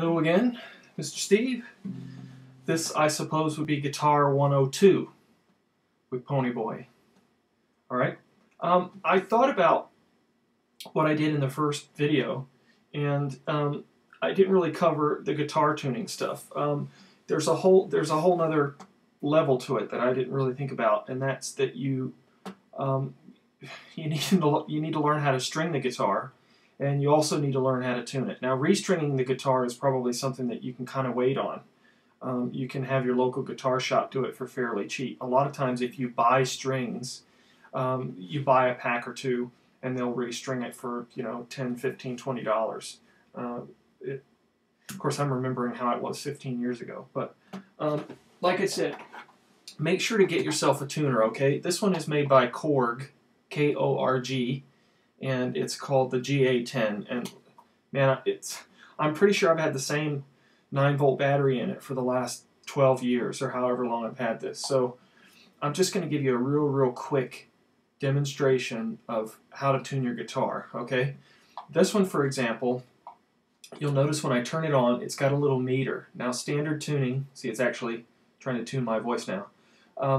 Hello again, Mr. Steve. This, I suppose, would be Guitar 102 with Ponyboy. Alright? I thought about what I did in the first video, and I didn't really cover the guitar tuning stuff. There's a whole nother level to it that I didn't really think about, and that's that you need to learn how to string the guitar, and you also need to learn how to tune it. Now, restringing the guitar is probably something that you can kind of wait on. You can have your local guitar shop do it for fairly cheap. A lot of times, if you buy strings, you buy a pack or two, and they'll restring it for, $10, $15, $20. Of course, I'm remembering how it was 15 years ago. But like I said, make sure to get yourself a tuner, okay? This one is made by Korg, K-O-R-G, and it's called the GA10. And man, I'm pretty sure I've had the same 9-volt battery in it for the last 12 years, or however long I've had this. So I'm just going to give you a real quick demonstration of how to tune your guitar, okay? This one, for example, you'll notice when I turn it on, it's got a little meter. Now, standard tuning, see, it's actually trying to tune my voice now.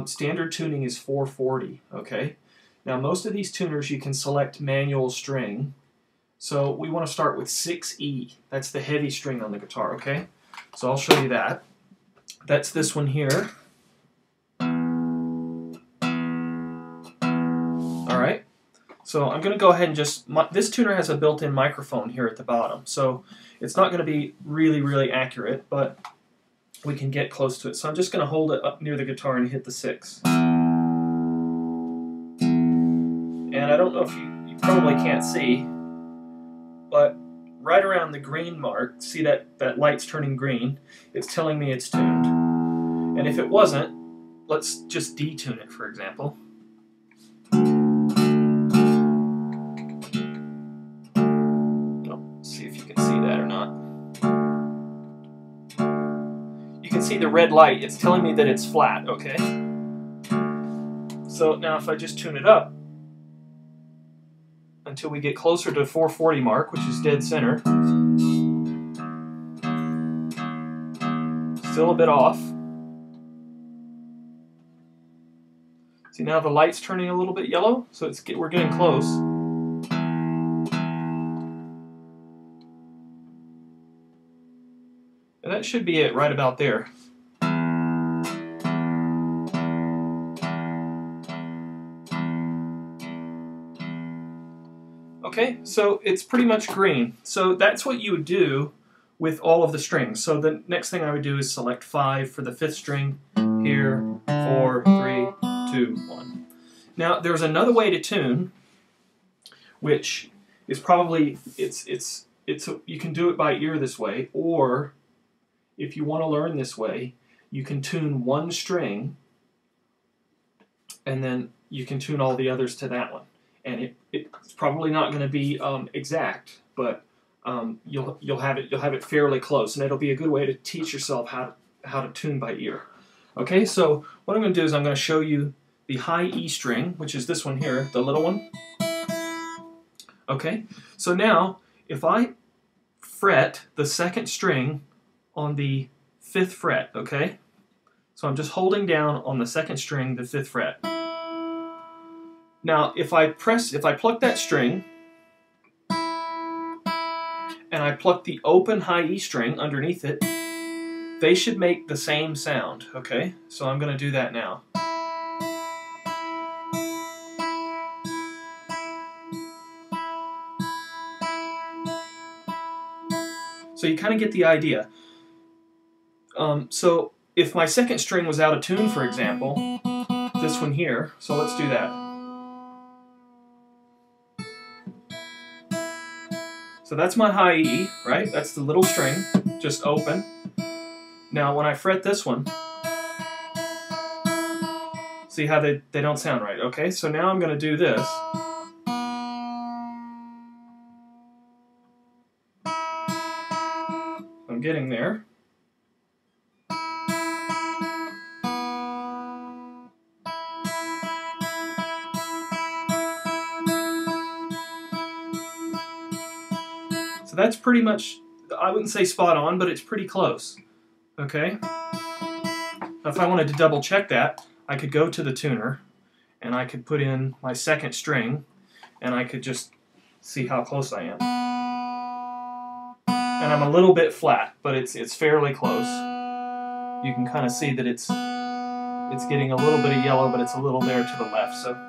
Standard tuning is 440, okay? Now, most of these tuners, you can select manual string. So we want to start with 6E. That's the heavy string on the guitar, okay? So I'll show you that. That's this one here. Alright, so I'm going to go ahead and this tuner has a built-in microphone here at the bottom, so it's not going to be really accurate, but we can get close to it. So I'm just going to hold it up near the guitar and hit the 6. And I don't know if you probably can't see, but right around the green mark, see that light's turning green, it's telling me it's tuned. And if it wasn't, let's just detune it, for example. See if you can see that or not. You can see the red light. It's telling me that it's flat, okay? So now if I just tune it up until we get closer to 440 mark, which is dead center. Still a bit off. See, now the light's turning a little bit yellow, so we're getting close. And that should be it right about there. Okay, so it's pretty much green. So that's what you would do with all of the strings. So the next thing I would do is select 5 for the 5th string, here, 4, 3, 2, 1. Now there's another way to tune, which is probably, you can do it by ear this way, or if you want to learn this way, you can tune one string, and then you can tune all the others to that one. And it's probably not going to be exact, but you'll have it fairly close, and it'll be a good way to teach yourself how to tune by ear. Okay, so what I'm going to do is I'm going to show you the high E string, which is this one here, the little one. Okay, so now if I fret the 2nd string on the 5th fret, okay? So I'm just holding down on the 2nd string, the 5th fret. Now, if I pluck that string, and I pluck the open high E string underneath it, they should make the same sound, okay? So I'm going to do that now. So you kind of get the idea. So if my 2nd string was out of tune, for example, this one here, so let's do that. So that's my high E, right? That's the little string, just open. Now when I fret this one, see how they don't sound right, okay? So now I'm going to do this. I'm getting there. So that's pretty much I wouldn't say spot on, but it's pretty close. Okay? Now, if I wanted to double check that, I could go to the tuner, and I could put in my second string, and I could just see how close I am. And I'm a little bit flat, but it's fairly close. You can kind of see that it's getting a little bit of yellow, but it's a little there to the left. So.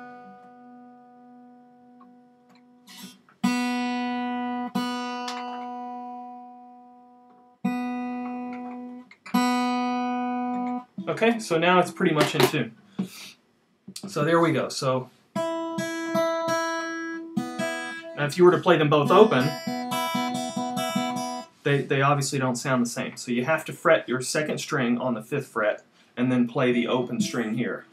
Okay, so now it's pretty much in tune. So there we go. So now if you were to play them both open, they obviously don't sound the same. So you have to fret your second string on the 5th fret and then play the open string here.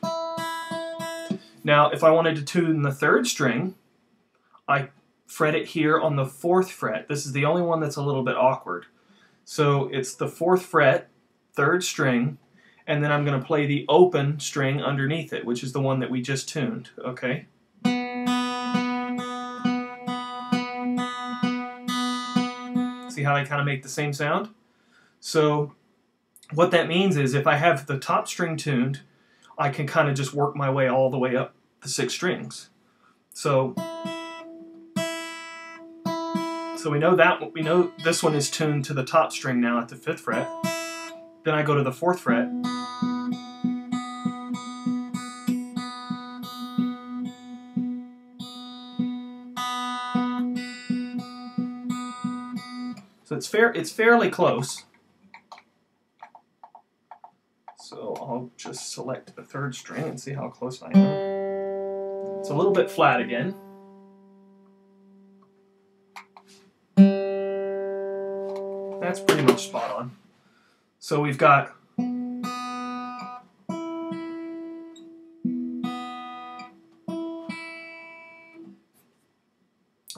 Now if I wanted to tune the 3rd string, I fret it here on the 4th fret. This is the only one that's a little bit awkward. So it's the 4th fret, 3rd string, and then I'm going to play the open string underneath it, which is the one that we just tuned, okay? See how they kind of make the same sound? So what that means is if I have the top string tuned, I can kind of just work my way all the way up the 6 strings. So we know this one is tuned to the top string now at the 5th fret. Then I go to the 4th fret. So it's fairly close. So I'll just select the 3rd string and see how close I am. It's a little bit flat again. That's pretty much spot on. So we've got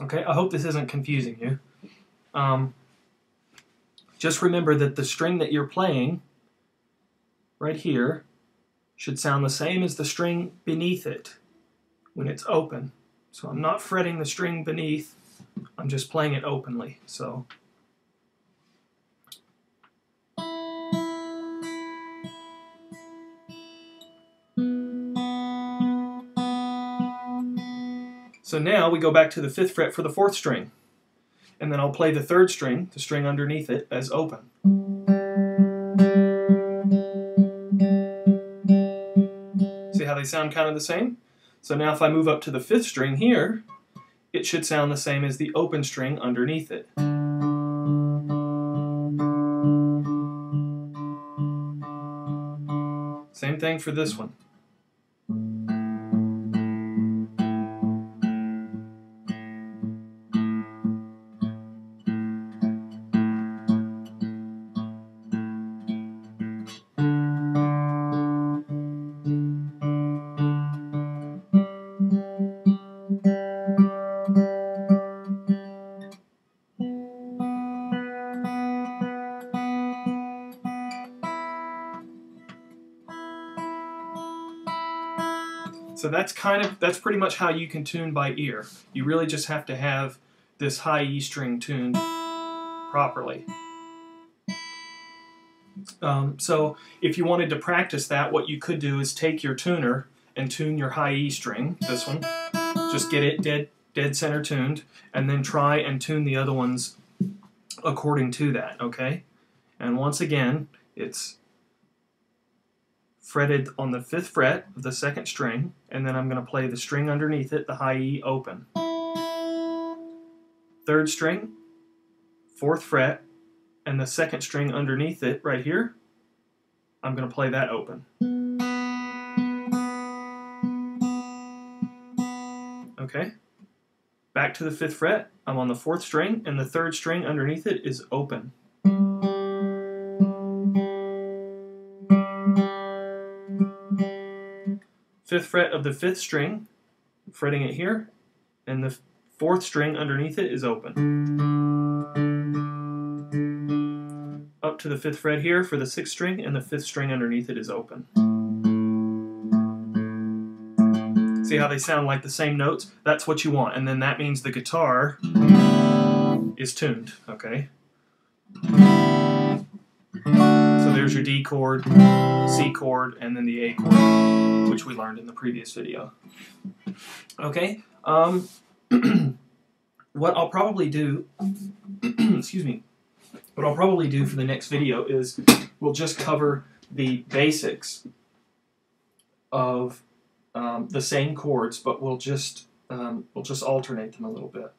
okay, I hope this isn't confusing you. Just remember that the string that you're playing right here should sound the same as the string beneath it when it's open. So I'm not fretting the string beneath, I'm just playing it openly. So now we go back to the 5th fret for the 4th string. And then I'll play the 3rd string, the string underneath it, as open. See how they sound kind of the same? So now if I move up to the 5th string here, it should sound the same as the open string underneath it. Same thing for this one. So that's pretty much how you can tune by ear. You really just have to have this high E string tuned properly. So if you wanted to practice that, what you could do is take your tuner and tune your high E string, this one, just get it dead center tuned, and then try and tune the other ones according to that, okay? And once again, it's fretted on the 5th fret of the 2nd string, and then I'm going to play the string underneath it, the high E open. 3rd string, 4th fret, and the 2nd string underneath it right here, I'm going to play that open. Okay? Back to the 5th fret, I'm on the 4th string, and the 3rd string underneath it is open. 5th fret of the 5th string, fretting it here, and the 4th string underneath it is open. Up to the 5th fret here for the 6th string, and the 5th string underneath it is open. See how they sound like the same notes? That's what you want, and then that means the guitar is tuned, okay? So there's your D chord, C chord, and then the A chord, which we learned in the previous video. Okay, what I'll probably do, excuse me, what I'll probably do for the next video is we'll just cover the basics of the same chords, but we'll just alternate them a little bit.